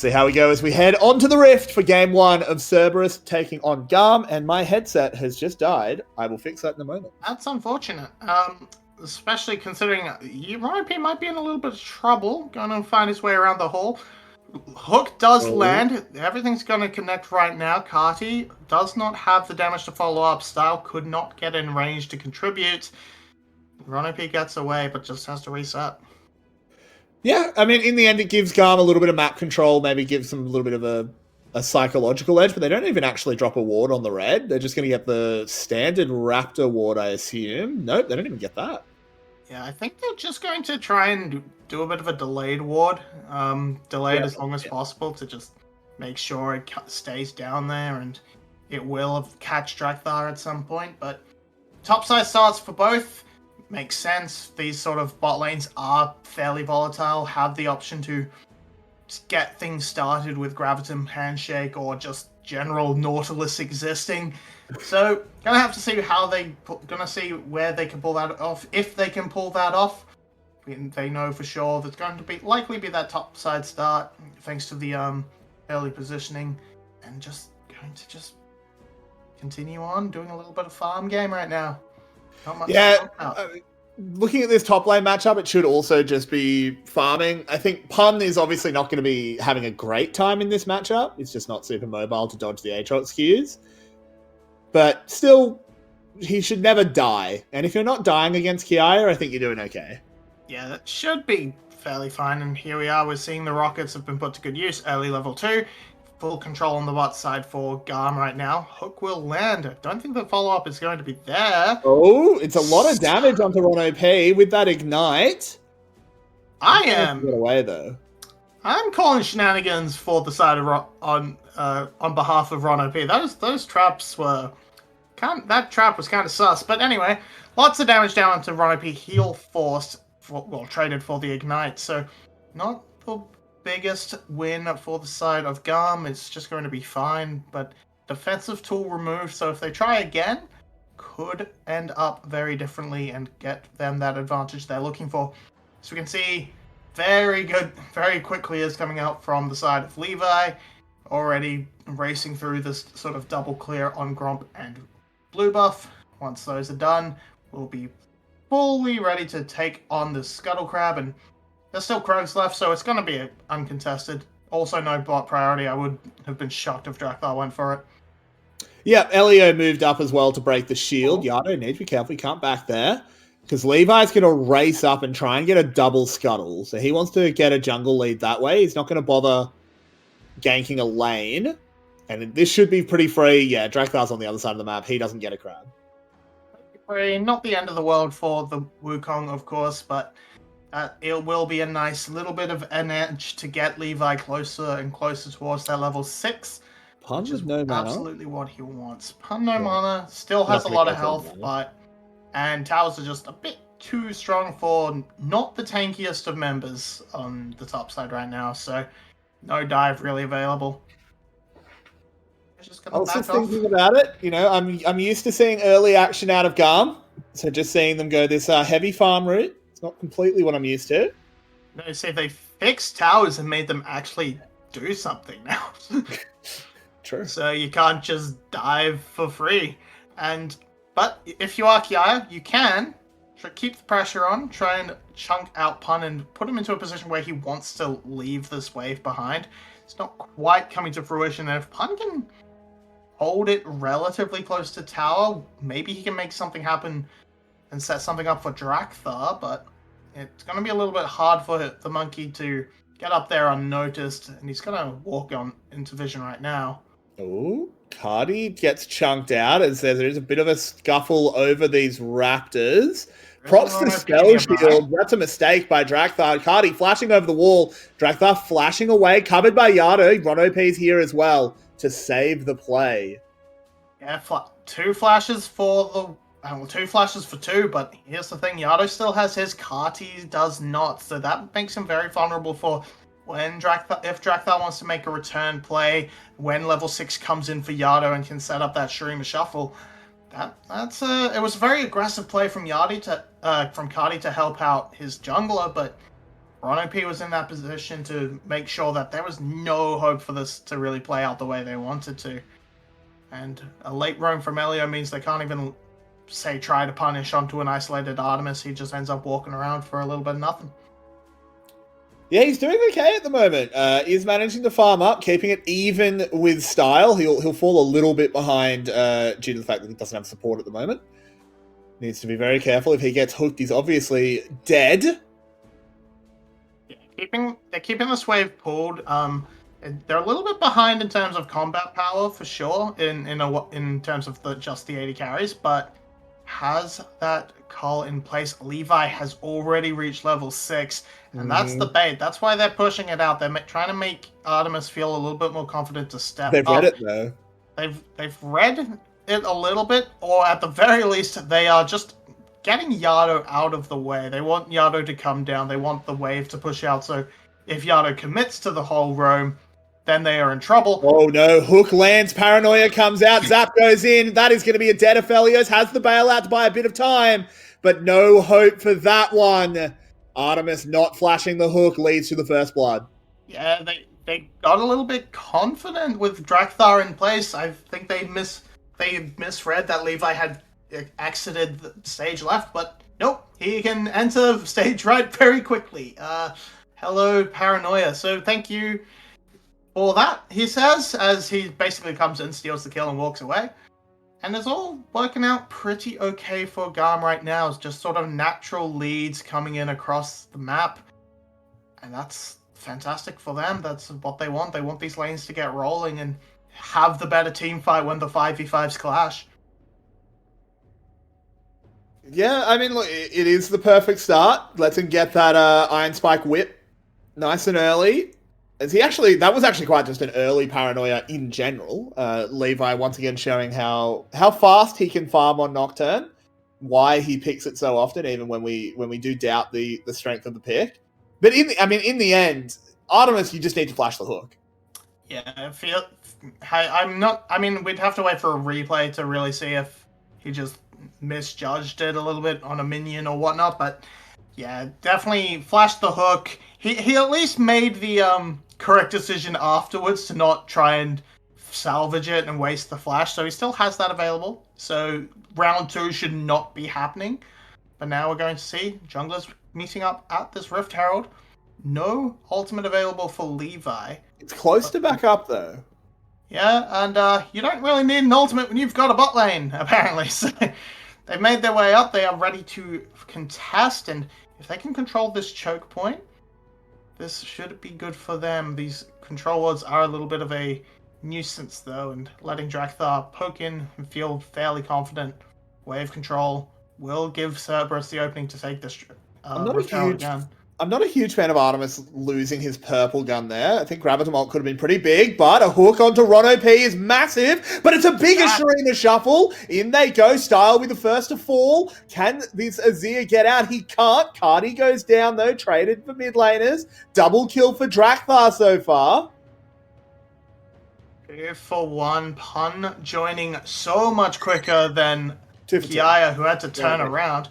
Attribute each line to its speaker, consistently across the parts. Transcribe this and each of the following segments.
Speaker 1: See how we go as we head onto the Rift for game 1 of Cerberus taking on GAM, and my headset has just died. I will fix that in a moment.
Speaker 2: That's unfortunate, especially considering P might be in a little bit of trouble, going to find his way around the hole. Hook does land. Everything's going to connect right now. Carty does not have the damage to follow up. Style could not get in range to contribute. P gets away, but just has to reset.
Speaker 1: Yeah, I mean, in the end, it gives GAM a little bit of map control, maybe gives them a little bit of a psychological edge, but they don't even actually drop a ward on the red. They're just going to get the standard Raptor ward, I assume. Nope, they don't even get that.
Speaker 2: Yeah, I think they're just going to try and do a bit of a delayed ward. Delayed as long as possible to just make sure it stays down there, and it will catch Drakthar at some point. But topside starts for both. Makes sense. These sort of bot lanes are fairly volatile, have the option to get things started with Gravitum Handshake or just general Nautilus existing. So, gonna have to see how where they can pull that off, if they can pull that off. They know for sure there's going to likely be that top side start, thanks to the early positioning, and just going to continue on doing a little bit of farm game right now. Not much.
Speaker 1: Yeah, looking at this top lane matchup, it should also just be farming. I think Pun is obviously not going to be having a great time in this matchup. He's just not super mobile to dodge the Aatrox Qs. But still, he should never die. And if you're not dying against Kiaya, I think you're doing okay.
Speaker 2: Yeah, that should be fairly fine. And here we are, we're seeing the rockets have been put to good use. Early level 2. Full control on the bot side for GAM right now. Hook will land. I don't think the follow-up is going to be there.
Speaker 1: Oh, it's a lot of damage onto Ron OP with that ignite.
Speaker 2: Get
Speaker 1: away though.
Speaker 2: I'm calling shenanigans for the side of on behalf of Ron OP. Those traps were that trap was kind of sus. But anyway, lots of damage down onto Ron OP. Heal forced, traded for the ignite. So not the biggest win for the side of GAM. It's just going to be fine, but defensive tool removed, so if they try again, could end up very differently and get them that advantage they're looking for. So we can see very quickly is coming out from the side of Levi, already racing through this sort of double clear on Gromp and Blue Buff. Once those are done, we'll be fully ready to take on the Scuttle Crab, and there's still Krogs left, so it's going to be uncontested. Also, no bot priority. I would have been shocked if Drakthar went for it.
Speaker 1: Yeah, Elio moved up as well to break the shield. Yado needs to be careful. He can't back there. Because Levi's going to race up and try and get a double scuttle. So he wants to get a jungle lead that way. He's not going to bother ganking a lane. And this should be pretty free. Yeah, Drakthar's on the other side of the map. He doesn't get a crab.
Speaker 2: Not the end of the world for the Wukong, of course, but it will be a nice little bit of an edge to get Levi closer and closer towards that level 6.
Speaker 1: Pun with no mana.
Speaker 2: Absolutely what he wants. Pun no mana, still has a lot of health, and towers are just a bit too strong for not the tankiest of members on the top side right now, so no dive really available.
Speaker 1: I was just thinking about it. You know, I'm used to seeing early action out of GAM, so just seeing them go this heavy farm route. Not completely what I'm used to.
Speaker 2: No, see, they fixed towers and made them actually do something now.
Speaker 1: True.
Speaker 2: So you can't just dive for free. But if you are Kiaya, you can keep the pressure on, try and chunk out Pun and put him into a position where he wants to leave this wave behind. It's not quite coming to fruition, and if Pun can hold it relatively close to tower, maybe he can make something happen and set something up for Drakthar, but it's going to be a little bit hard for the monkey to get up there unnoticed, and he's going to walk on into vision right now.
Speaker 1: Oh, Cardi gets chunked out as there's a bit of a scuffle over these Raptors. Props to Spell Shield. That's a mistake by Drakthar. Cardi flashing over the wall. Drakthar flashing away, covered by Yado. Ron OP's here as well to save the play.
Speaker 2: Yeah, 2 flashes for 2, but here's the thing, Yado still has his, Carty does not, so that makes him very vulnerable for when if Drakthar wants to make a return play, when level 6 comes in for Yado and can set up that Shurima Shuffle. It was a very aggressive play from Carty to help out his jungler, but Ron OP was in that position to make sure that there was no hope for this to really play out the way they wanted to. And a late roam from Elio means they can't even, say, try to punish onto an isolated Artemis. He just ends up walking around for a little bit of nothing.
Speaker 1: Yeah, he's doing okay at the moment. He's managing to farm up, keeping it even with style. He'll fall a little bit behind due to the fact that he doesn't have support at the moment. Needs to be very careful. If he gets hooked, he's obviously dead.
Speaker 2: Yeah, they're keeping this wave pulled. They're a little bit behind in terms of combat power for sure, in terms of just the 80 carries, but has that call in place. Levi has already reached level 6, and that's the bait. That's why they're pushing it out. They're trying to make Artemis feel a little bit more confident to step
Speaker 1: They've
Speaker 2: up.
Speaker 1: read it though.
Speaker 2: They've read it a little bit, or at the very least, they are just getting Yado out of the way. They want Yado to come down. They want the wave to push out. So if Yado commits to the whole roam, then they are in trouble.
Speaker 1: Oh no, hook lands, paranoia comes out, zap goes in. That is going to be a dead Aphelios. Has the bailout to buy a bit of time, but no hope for that one. Artemis not flashing the hook leads to the first blood.
Speaker 2: Yeah, they got a little bit confident with Drakthar in place. I think they misread that Levi had exited the stage left, but nope, he can enter stage right very quickly. Hello, Paranoia. So thank you for that, he says, as he basically comes in, steals the kill, and walks away. And it's all working out pretty okay for GAM right now. It's just sort of natural leads coming in across the map. And that's fantastic for them. That's what they want. They want these lanes to get rolling and have the better team fight when the 5v5s clash.
Speaker 1: Yeah, I mean, look, it is the perfect start. Lets him get that Iron Spike whip nice and early. That was actually quite just an early paranoia in general. Levi once again showing how fast he can farm on Nocturne, why he picks it so often, even when we do doubt the strength of the pick. But in the end, Artemis, you just need to flash the hook.
Speaker 2: Yeah, we'd have to wait for a replay to really see if he just misjudged it a little bit on a minion or whatnot. But yeah, definitely flashed the hook. He at least made the correct decision afterwards to not try and salvage it and waste the flash, so he still has that available. So round 2 should not be happening. But now we're going to see junglers meeting up at this Rift Herald. No ultimate available for Levi.
Speaker 1: It's close to back up though.
Speaker 2: Yeah, and you don't really need an ultimate when you've got a bot lane, apparently. So they've made their way up. They are ready to contest, and if they can control this choke point, this should be good for them. These control wards are a little bit of a nuisance, though, and letting Drakthar poke in and feel fairly confident. Wave control will give Cerberus the opening to take this again.
Speaker 1: I'm not a huge fan of Artemis losing his purple gun there. I think Graviton could have been pretty big, but a hook onto Ron OP is massive, but it's a big Sharina shuffle. In they go, Style with the first to fall. Can this Azir get out? He can't. Cardi goes down though, traded for mid laners. Double kill for Drakthar so far.
Speaker 2: 2 for 1, Pun joining so much quicker than
Speaker 1: 2 for 2.
Speaker 2: Kiaya, who had to turn around.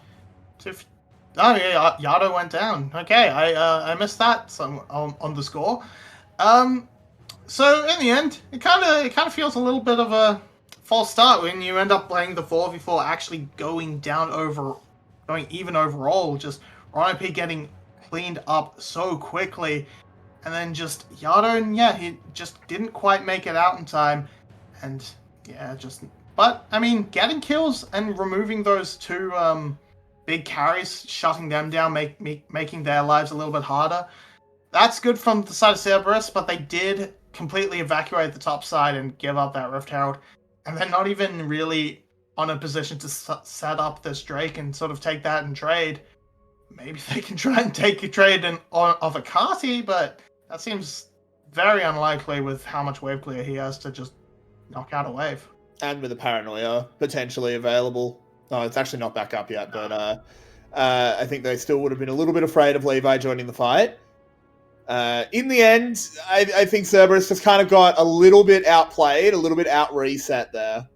Speaker 2: Oh yeah, Yado went down. Okay, I missed that on the score. So in the end, it kind of feels a little bit of a false start when you end up playing the 4v4 actually going even overall. Just Ron OP getting cleaned up so quickly, and then just Yado, and he just didn't quite make it out in time, and but I mean, getting kills and removing those 2 big carries, shutting them down, making their lives a little bit harder. That's good from the side of Cerberus, but they did completely evacuate the top side and give up that Rift Herald. And they're not even really on a position to set up this Drake and sort of take that and trade. Maybe they can try and take a trade of a Carti, but that seems very unlikely with how much wave clear he has to just knock out a wave.
Speaker 1: And with a paranoia potentially available. No, it's actually not back up yet, but I think they still would have been a little bit afraid of Levi joining the fight. In the end, I think Cerberus just kind of got a little bit outplayed, a little bit out-reset there.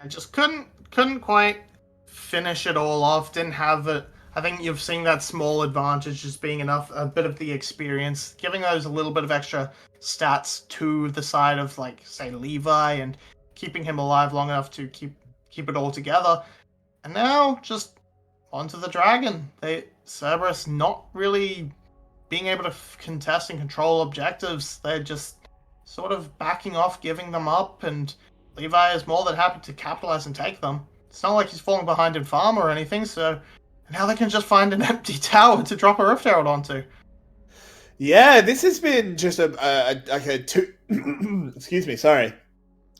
Speaker 2: I just couldn't quite finish it all off. Didn't have a I think you've seen that small advantage just being enough, a bit of the experience, giving those a little bit of extra stats to the side of, like, say, Levi, and keeping him alive long enough to keep it all together. And now, just onto the dragon. Cerberus not really being able to contest and control objectives. They're just sort of backing off, giving them up, and Levi is more than happy to capitalize and take them. It's not like he's falling behind in farm or anything, so now they can just find an empty tower to drop a Rift Herald onto.
Speaker 1: Yeah, this has been just a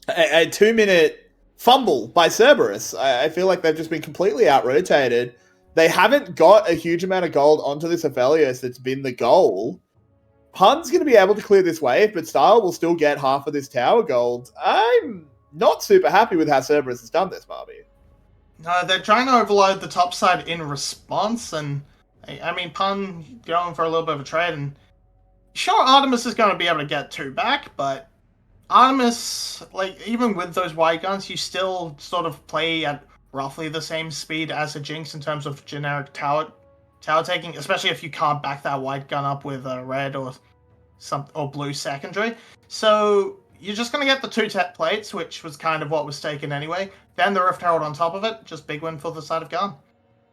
Speaker 1: 2-minute fumble by Cerberus. I feel like they've just been completely out-rotated. They haven't got a huge amount of gold onto this Aphelios that's been the goal. Pun's going to be able to clear this wave, but Style will still get half of this tower gold. I'm not super happy with how Cerberus has done this, Marby.
Speaker 2: No, they're trying to overload the top side in response, and I mean, Pun going for a little bit of a trade, and sure, Artemis is going to be able to get 2 back, but Artemis, like, even with those white guns, you still sort of play at roughly the same speed as a Jinx in terms of generic tower taking, especially if you can't back that white gun up with a red or blue secondary. So you're just going to get the 2 plates, which was kind of what was taken anyway. Then the Rift Herald on top of it, just big win for the side of GAM.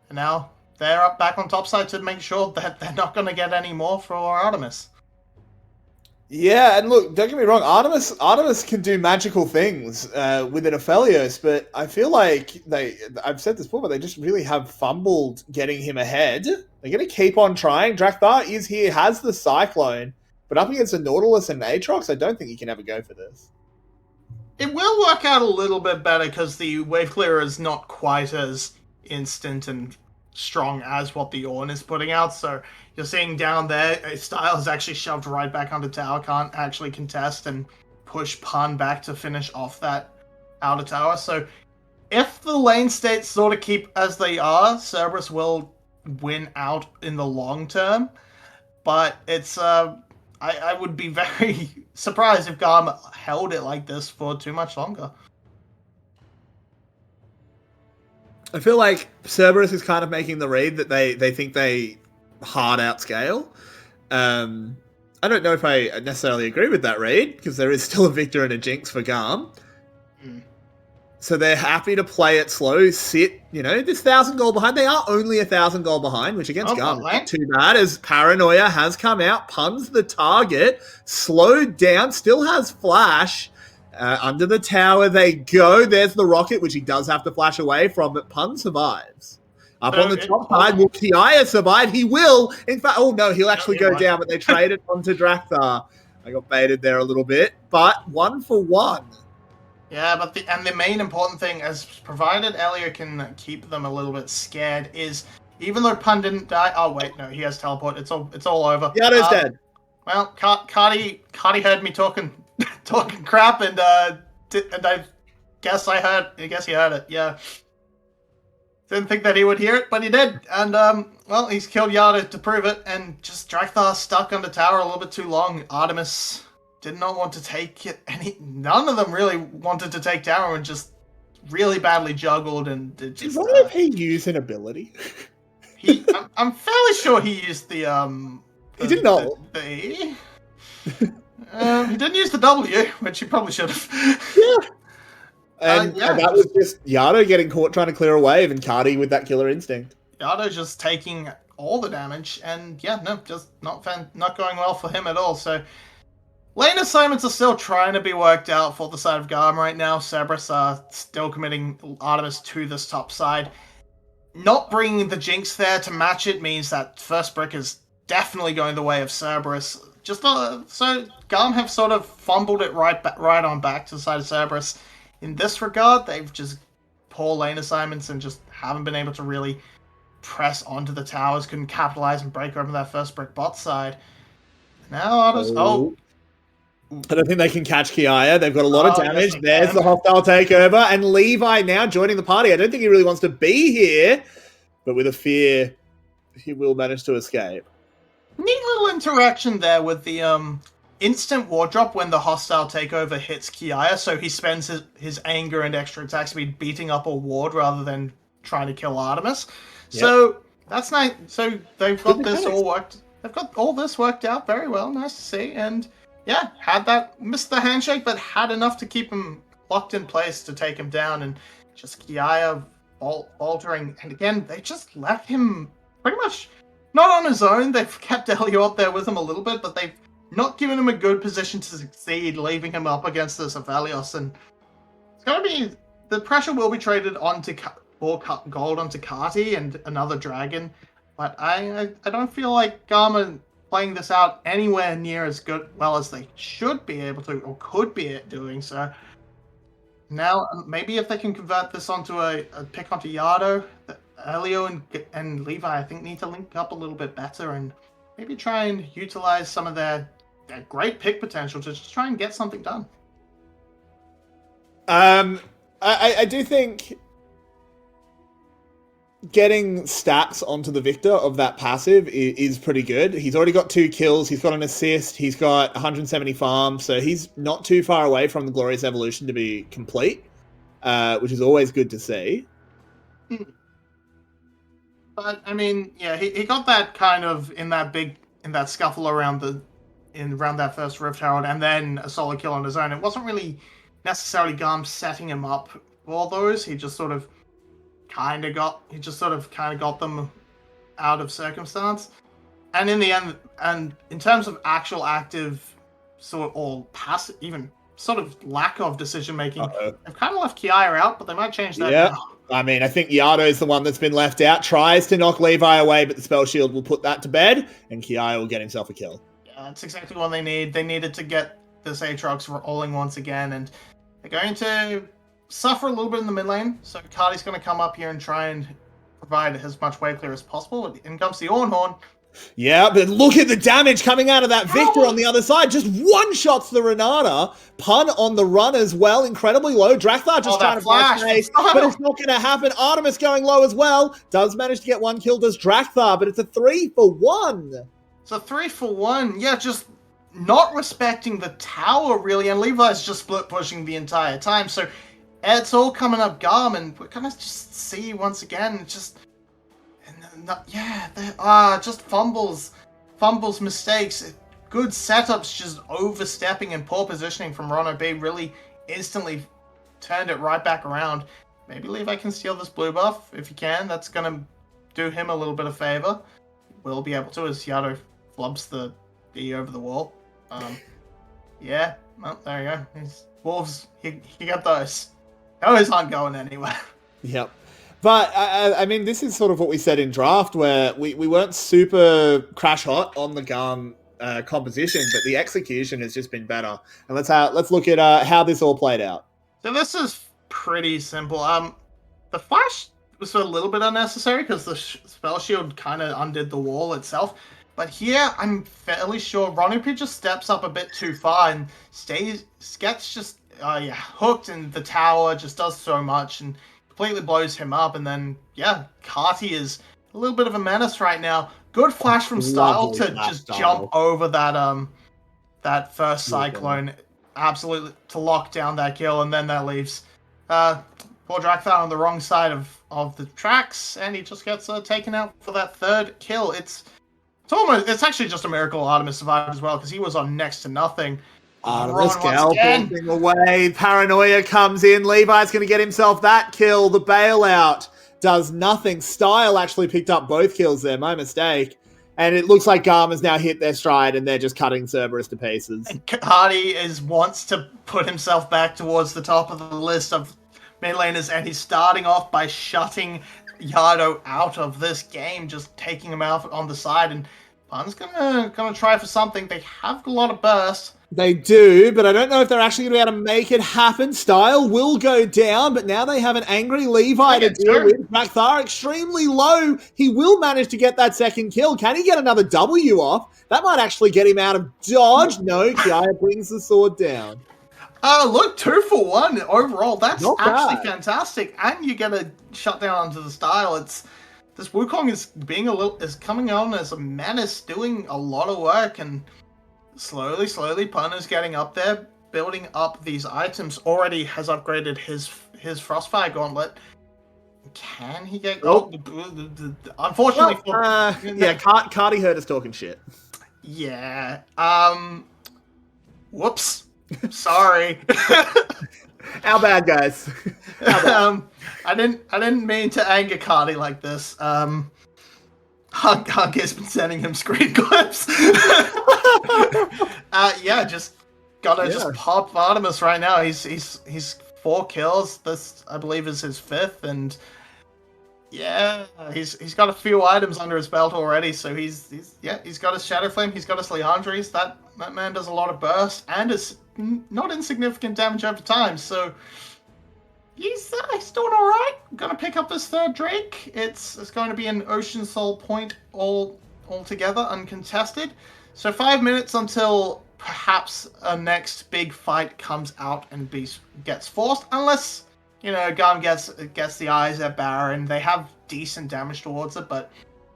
Speaker 2: And now they're up back on top side to make sure that they're not going to get any more for Artemis.
Speaker 1: Yeah, and look, don't get me wrong, Artemis can do magical things with an Aphelios, but I feel like I've said this before, but they just really have fumbled getting him ahead. They're going to keep on trying. Drakthar is here, has the Cyclone, but up against a Nautilus and Aatrox, I don't think he can ever go for this.
Speaker 2: It will work out a little bit better because the wave clearer is not quite as instant and strong as what the Ornn is putting out, so you're seeing down there, Style is actually shoved right back onto tower, can't actually contest and push Pun back to finish off that outer tower. So if the lane states sort of keep as they are, Cerberus will win out in the long term, but it's I would be very surprised if GAM held it like this for too much longer.
Speaker 1: I feel like Cerberus is kind of making the read that they think they hard outscale. I don't know if I necessarily agree with that read, because there is still a Victor and a Jinx for GAM. So they're happy to play it slow, sit, this 1,000 gold behind. They are only 1,000 gold behind, which against GAM is not too bad, as Paranoia has come out, Pun's the target, slowed down, still has flash. Under the tower they go. There's the rocket, which he does have to flash away from, but Pun survives. Up on the top side, will Kiaya survive? He will. In fact, oh no, he'll actually go down, but they traded onto Drakthar. I got baited there a little bit, but 1 for 1.
Speaker 2: Yeah, but the main important thing, as provided Elio can keep them a little bit scared, is even though Pun didn't die. Oh wait, no, he has teleport. It's all over.
Speaker 1: Yado's dead.
Speaker 2: Well, Cardi heard me talking crap, and I guess he heard it. Yeah. Didn't think that he would hear it, but he did. And, well, he's killed Yado to prove it, and just Drakthar stuck on the tower a little bit too long. Artemis did not want to take it. None of them really wanted to take tower, and just really badly juggled, and it just...
Speaker 1: What if he used an ability?
Speaker 2: I'm fairly sure he used the,
Speaker 1: he did not.
Speaker 2: He didn't use the W, which he probably should have.
Speaker 1: Yeah. And that was just Yado getting caught trying to clear a wave, and Cardi with that killer instinct.
Speaker 2: Yado just taking all the damage, and just not going well for him at all. So lane assignments are still trying to be worked out for the side of GAM right now. Cerberus are still committing Artemis to this top side. Not bringing the Jinx there to match it means that first brick is definitely going the way of Cerberus. So GAM have sort of fumbled it right on back to the side of Cerberus. In this regard, they've just poor lane assignments and just haven't been able to really press onto the towers, couldn't capitalize and break open that first brick bot side. Now Artemis...
Speaker 1: I don't think they can catch Kiaya. They've got a lot of damage. There's the hostile takeover, and Levi now joining the party. I don't think he really wants to be here, but with a fear, he will manage to escape.
Speaker 2: Neat little interaction there with the instant ward drop when the hostile takeover hits Kiaya, so he spends his anger and extra attack speed beating up a ward rather than trying to kill Artemis. Yep. So That's nice. So they've got this all worked. They've got all this worked out very well. Nice to see. And yeah, missed the handshake, but had enough to keep him locked in place to take him down. And just Kiaya faltering. And again, they just left him pretty much not on his own. They've kept Elio up there with him a little bit, but they've not given him a good position to succeed, leaving him up against this Avalios. And it's going to be, the pressure will be traded onto gold onto Kati and another dragon, but I don't feel like GAM are playing this out anywhere near as well as they should be able to or could be doing. So now maybe if they can convert this onto a pick onto Yardo, Elio and Levi I think need to link up a little bit better and maybe try and utilize some of their great pick potential to just try and get something done.
Speaker 1: I do think getting stats onto the Victor of that passive is pretty good. He's already got 2 kills. He's got an assist. He's got 170 farm. So he's not too far away from the Glorious Evolution to be complete, which is always good to see.
Speaker 2: But, I mean, yeah, he got that kind of in that scuffle around that first Rift Herald and then a solo kill on his own. It wasn't really necessarily GAM setting him up for those. He just sort of kind of got them out of circumstance. And in the end, and in terms of actual active or passive, even sort of lack of decision making, they've kind of left Kiaya out, but they might change that now.
Speaker 1: I mean, I think Yardo's the one that's been left out, tries to knock Levi away, but the Spell Shield will put that to bed, and Kiaya will get himself a kill.
Speaker 2: Yeah, that's exactly what they need. They needed to get this Aatrox rolling once again, and they're going to suffer a little bit in the mid lane, so Cardi's going to come up here and try and provide as much wave clear as possible. In comes the Ornhorn.
Speaker 1: Yeah, but look at the damage coming out of that Victor on the other side. Just one shots the Renata. Pun on the run as well. Incredibly low. Drakthar just trying to flash, but it's not going to happen. Artemis going low as well. Does manage to get 1 kill, does Drakthar, but it's a 3-for-1.
Speaker 2: It's a 3-for-1. Yeah, just not respecting the tower, really, and Levi's just split pushing the entire time. So it's all coming up GAM, and we're going to just see once again, just fumbles, mistakes, good setups, just overstepping and poor positioning from Rono B really instantly turned it right back around. Maybe Levi can steal this blue buff if he can. That's going to do him a little bit of favor. Will be able to as Yardo flubs the D over the wall. Yeah, well, there you go. His Wolves, he got those. Those aren't going anywhere.
Speaker 1: Yep. But, I mean, this is sort of what we said in draft, where we weren't super crash hot on the GAM composition, but the execution has just been better. And let's look at how this all played out.
Speaker 2: So this is pretty simple. The flash was a little bit unnecessary because the spell shield kind of undid the wall itself. But here, I'm fairly sure Ronopi just steps up a bit too far and gets just hooked, and the tower just does so much and completely blows him up. And then, yeah, Kati is a little bit of a menace right now. Good flash from Style to just jump over that first Cyclone, absolutely, to lock down that kill, and then that leaves poor Drakthar on the wrong side of the tracks, and he just gets taken out for that third kill. It's actually just a miracle Artemis survived as well, because he was on next to nothing.
Speaker 1: Artemis scalping away. Paranoia comes in. Levi's going to get himself that kill. The bailout does nothing. Style actually picked up both kills there. My mistake. And it looks like GAM has now hit their stride, and they're just cutting Cerberus to pieces.
Speaker 2: Hardy wants to put himself back towards the top of the list of mid laners, and he's starting off by shutting Yardo out of this game, just taking him out on the side. And Pun's gonna try for something. They have a lot of burst.
Speaker 1: They do, but I don't know if they're actually going to be able to make it happen. Style will go down, but now they have an angry Levi to deal with. Drakthar extremely low. He will manage to get that second kill. Can he get another W off? That might actually get him out of dodge. No, Kiaya brings the sword down.
Speaker 2: Look, 2 for 1 overall. That's actually fantastic. And you get a shutdown onto the Style. This Wukong is coming on as a menace, doing a lot of work, and slowly, Pun is getting up there, building up these items. Already has upgraded his Frostfire Gauntlet. Can he get gold? Unfortunately,
Speaker 1: Cardi heard us talking shit.
Speaker 2: Yeah. Whoops. Sorry.
Speaker 1: How bad, guys?
Speaker 2: I didn't mean to anger Cardi like this. Hunk has been sending him screen clips. Just pop Artemis right now. He's 4 kills. This, I believe, is his 5th, and yeah, he's got a few items under his belt already. So he's got his Shadow Flame, he's got his Leandres. That man does a lot of burst and is not insignificant damage over time. So he's doing all right. Gonna pick up his 3rd Drake. It's going to be an Ocean Soul point all together, uncontested. So 5 minutes until perhaps a next big fight comes out and gets forced, unless GAM gets the eyes at Baron. They have decent damage towards it, but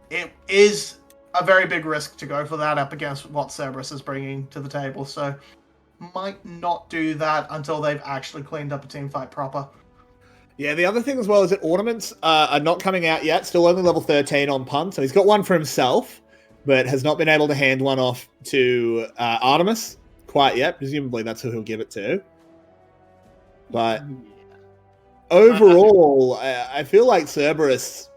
Speaker 2: it is a very big risk to go for that up against what Cerberus is bringing to the table. So might not do that until they've actually cleaned up a team fight proper.
Speaker 1: Yeah, the other thing as well is that ornaments are not coming out yet. Still only level 13 on Pun, so he's got one for himself, but has not been able to hand one off to Artemis quite yet. Presumably that's who he'll give it to. But overall, I feel like Cerberus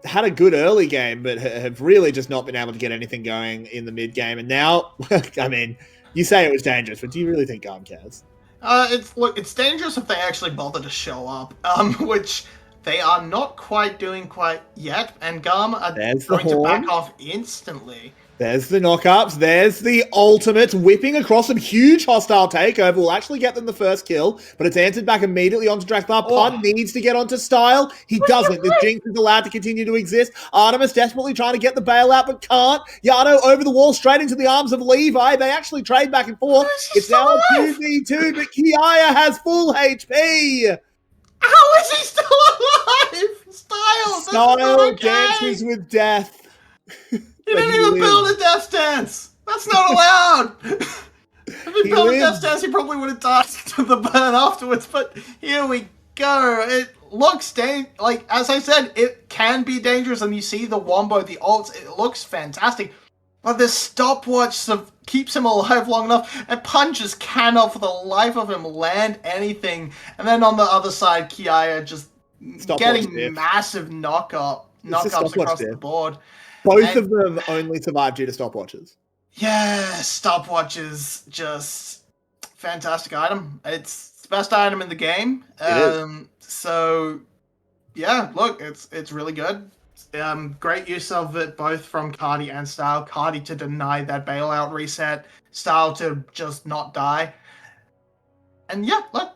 Speaker 1: had a good early game, but have really just not been able to get anything going in the mid game. And now, I mean, you say it was dangerous, but do you really think GAM cares?
Speaker 2: It's dangerous if they actually bother to show up, which they are not quite doing yet, and GAM are going to back off instantly.
Speaker 1: There's the knockups. There's the ultimate whipping across some huge hostile takeover. Will actually get them the first kill, but it's answered back immediately onto Drakthar. Pun needs to get onto Style. He doesn't. The Jinx is allowed to continue to exist. Artemis desperately trying to get the bailout, but can't. Yano over the wall, straight into the arms of Levi. They actually trade back and forth. It's now a 2v2, but Kiaya has full HP.
Speaker 2: How is he still alive? Style
Speaker 1: dances with death.
Speaker 2: He didn't even build a death dance. That's not allowed. If he built a death dance, he probably would have died to the burn afterwards. But here we go. It looks as I said, it can be dangerous. And you see the wombo, the ults. It looks fantastic. But this stopwatch keeps him alive long enough. And Pun just cannot, for the life of him, land anything. And then on the other side, Kiaya just getting massive knockups across the board.
Speaker 1: Both of them only survived due to stopwatches.
Speaker 2: Yeah, stopwatches, just fantastic item. It's the best item in the game. So, yeah, look, it's really good. Great use of it both from Cardi and Style. Cardi to deny that bailout reset. Style to just not die. And yeah, look,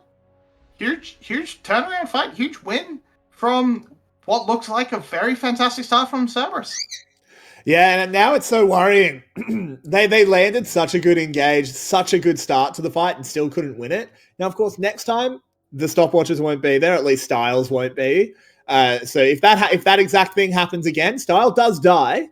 Speaker 2: huge turnaround fight, huge win from what looks like a very fantastic start from Cerberus.
Speaker 1: Yeah, and now it's so worrying. They landed such a good engage, such a good start to the fight, and still couldn't win it. Now, of course, next time the stopwatches won't be there. At least Styles won't be. So if that exact thing happens again, Style does die.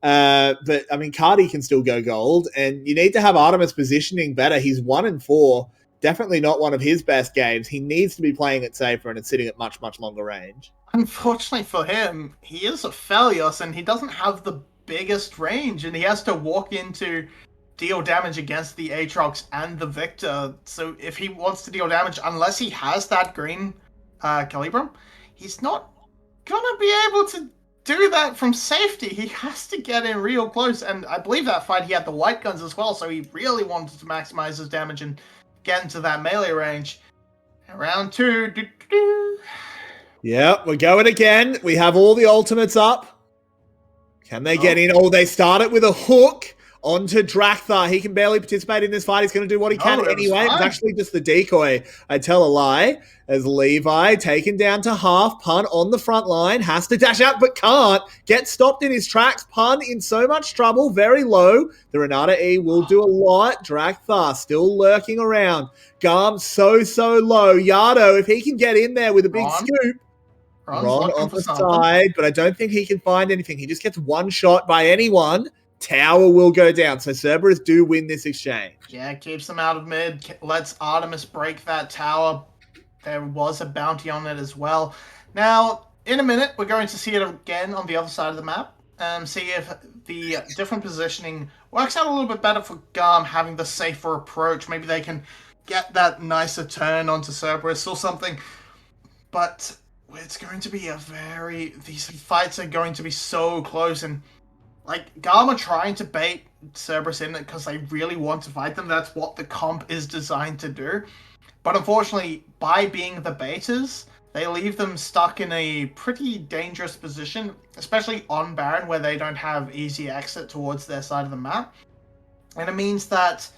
Speaker 1: But I mean, Cardi can still go gold, and you need to have Artemis positioning better. He's 1-4. Definitely not one of his best games. He needs to be playing it safer, and it's sitting at much, much longer range.
Speaker 2: Unfortunately for him, he is a Phelios, and he doesn't have the biggest range, and he has to walk into deal damage against the Aatrox and the Victor. So if he wants to deal damage, unless he has that green Calibrum, he's not gonna be able to do that from safety. He has to get in real close, and I believe that fight he had the white guns as well, so he really wanted to maximize his damage and get into that melee range. Round 2.
Speaker 1: Yeah, we're going again. We have all the ultimates up. Can they get in? Oh, they start it with a hook onto Drakthar. He can barely participate in this fight. He's going to do what he can anyway. It was actually just the decoy. I tell a lie. As Levi taken down to half. Pun on the front line. Has to dash out, but can't. Get stopped in his tracks. Pun in so much trouble. Very low. The Renata E will do a lot. Drakthar still lurking around. GAM so low. Yado, if he can get in there with a big scoop. Ron on the side, but I don't think he can find anything. He just gets one shot by anyone. Tower will go down. So Cerberus do win this exchange.
Speaker 2: Yeah, keeps them out of mid. Lets Artemis break that tower. There was a bounty on it as well. Now, in a minute, we're going to see it again on the other side of the map. See if the different positioning works out a little bit better for GAM, having the safer approach. Maybe they can get that nicer turn onto Cerberus or something. But it's going to be these fights are going to be so close, and like GAM are trying to bait Cerberus in because they really want to fight them. That's what the comp is designed to do. But unfortunately, by being the baiters, they leave them stuck in a pretty dangerous position, especially on Baron, where they don't have easy exit towards their side of the map. And it means that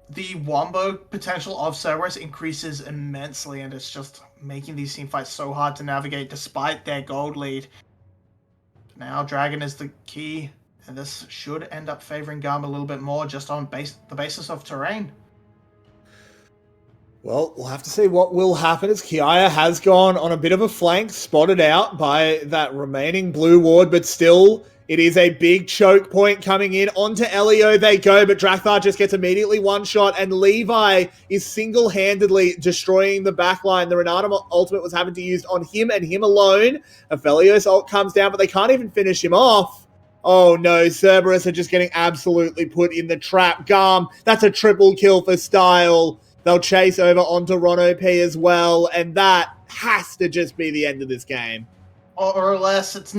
Speaker 2: the wombo potential of Cerberus increases immensely, and it's just making these team fights so hard to navigate despite their gold lead. Now Dragon is the key, and this should end up favoring GAM a little bit more just on the basis of terrain.
Speaker 1: Well, we'll have to see what will happen as Kiaya has gone on a bit of a flank, spotted out by that remaining blue ward, but still, it is a big choke point coming in. Onto Elio they go, but Drathar just gets immediately one shot, and Levi is single-handedly destroying the backline. The Renata ultimate was having to use on him and him alone. Aphelios ult comes down, but they can't even finish him off. Oh no, Cerberus are just getting absolutely put in the trap. GAM, that's a triple kill for Style. They'll chase over onto Ron P as well, and that has to just be the end of this game.
Speaker 2: Or less, it's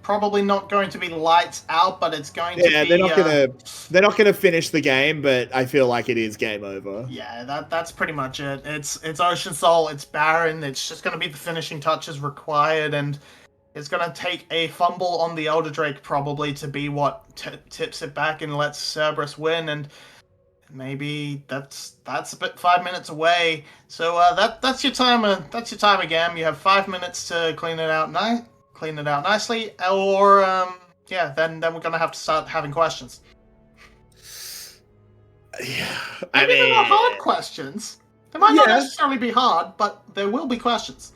Speaker 2: probably not going to be lights out, but it's going to be...
Speaker 1: Yeah, they're not gonna finish the game, but I feel like it is game over.
Speaker 2: Yeah, that's pretty much it. It's Ocean Soul, it's Baron, it's just gonna be the finishing touches required, and it's gonna take a fumble on the Elder Drake probably to be what tips it back and lets Cerberus win, and maybe that's a bit 5 minutes away. So that's your time. That's your time again. You have 5 minutes to clean it out nicely, or yeah, then we're gonna have to start having questions.
Speaker 1: Yeah,
Speaker 2: Maybe they're not hard questions. They might not necessarily be hard, but there will be questions.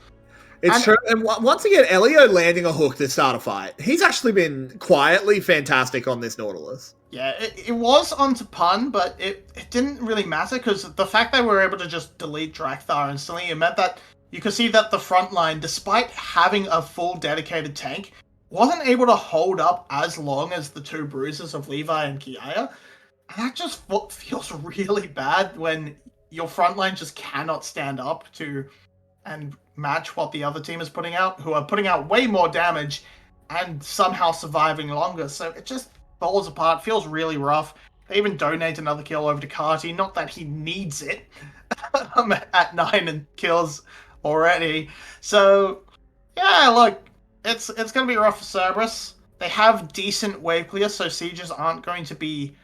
Speaker 1: It's true. And once again, Elio landing a hook to start a fight. He's actually been quietly fantastic on this Nautilus.
Speaker 2: Yeah, it was onto Pun, but it didn't really matter because the fact they were able to just delete Drakthar instantly, it meant that you could see that the front line, despite having a full dedicated tank, wasn't able to hold up as long as the two bruises of Levi and Kiaya. And that just feels really bad when your front line just cannot stand up to and match what the other team is putting out, who are putting out way more damage and somehow surviving longer. So it just falls apart, feels really rough. They even donate another kill over to Carty, not that he needs it, at 9 kills already. So, yeah, look, it's going to be rough for Cerberus. They have decent wave clear, so sieges aren't going to be,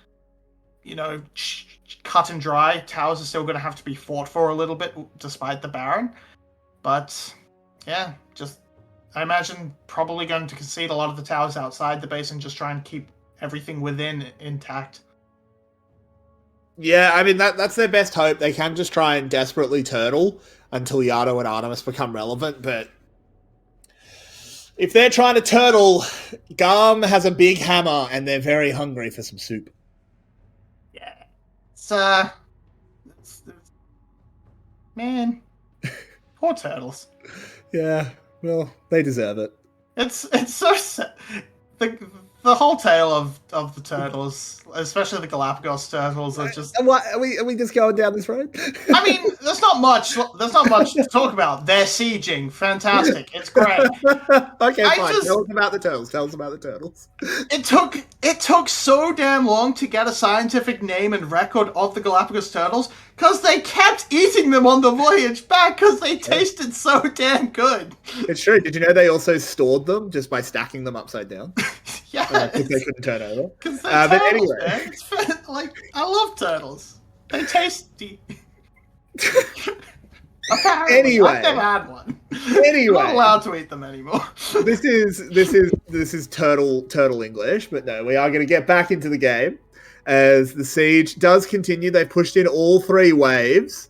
Speaker 2: cut and dry. Towers are still going to have to be fought for a little bit, despite the Baron. But, yeah, I imagine probably going to concede a lot of the towers outside the base and just try and keep everything within intact.
Speaker 1: Yeah, I mean, that's their best hope. They can just try and desperately turtle until Yado and Artemis become relevant, but if they're trying to turtle, GAM has a big hammer and they're very hungry for some soup.
Speaker 2: Yeah. Man. Poor turtles.
Speaker 1: Yeah, well, they deserve it.
Speaker 2: It's so sad. The whole tale of the turtles, especially the Galapagos turtles, are just.
Speaker 1: And what are we just going down this road?
Speaker 2: I mean, there's not much to talk about. They're sieging, fantastic. It's great.
Speaker 1: Okay, fine. Tell us about the turtles.
Speaker 2: It took so damn long to get a scientific name and record of the Galapagos turtles because they kept eating them on the voyage back because they tasted so damn good.
Speaker 1: It's true. Did you know they also stored them just by stacking them upside down?
Speaker 2: Yeah,
Speaker 1: because they couldn't turn over.
Speaker 2: But anyway, I love turtles. They tasty.
Speaker 1: Anyway,
Speaker 2: I've never had one.
Speaker 1: Anyway,
Speaker 2: I'm not allowed to eat them anymore.
Speaker 1: This is turtle English, but no, we are going to get back into the game as the siege does continue. They've pushed in all 3 waves,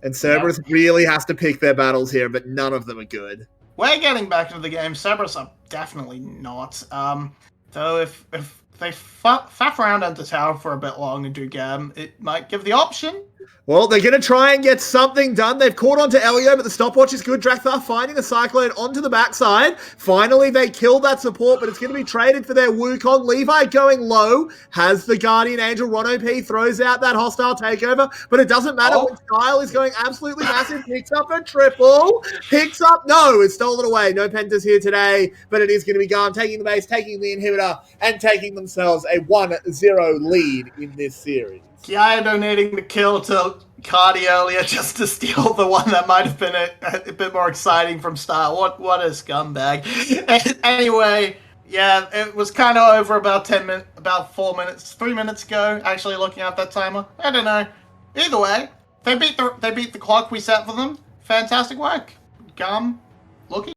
Speaker 1: and Cerberus really has to pick their battles here, but none of them are good.
Speaker 2: We're getting back into the game. Cerberus are definitely not. Though if they faff around under tower for a bit long and do GAM, it might give the option
Speaker 1: Well, they're going to try and get something done. They've caught onto Elio, but the stopwatch is good. Drakthar finding the Cyclone onto the backside. Finally, they killed that support, but it's going to be traded for their Wukong. Levi going low, has the Guardian Angel. Ron OP throws out that hostile takeover, but it doesn't matter when Style is going absolutely massive. Picks up a triple. It's stolen away. No Pentas here today, but it is going to be GAM taking the base, taking the inhibitor, and taking themselves a 1-0 lead in this series.
Speaker 2: Kiaya donating the kill to Cardi earlier just to steal the one that might have been a bit more exciting from Style. What a scumbag. Anyway, yeah, it was kind of over about 3 minutes ago, actually looking at that timer. I don't know. Either way, they beat the clock we set for them. Fantastic work. GAM looking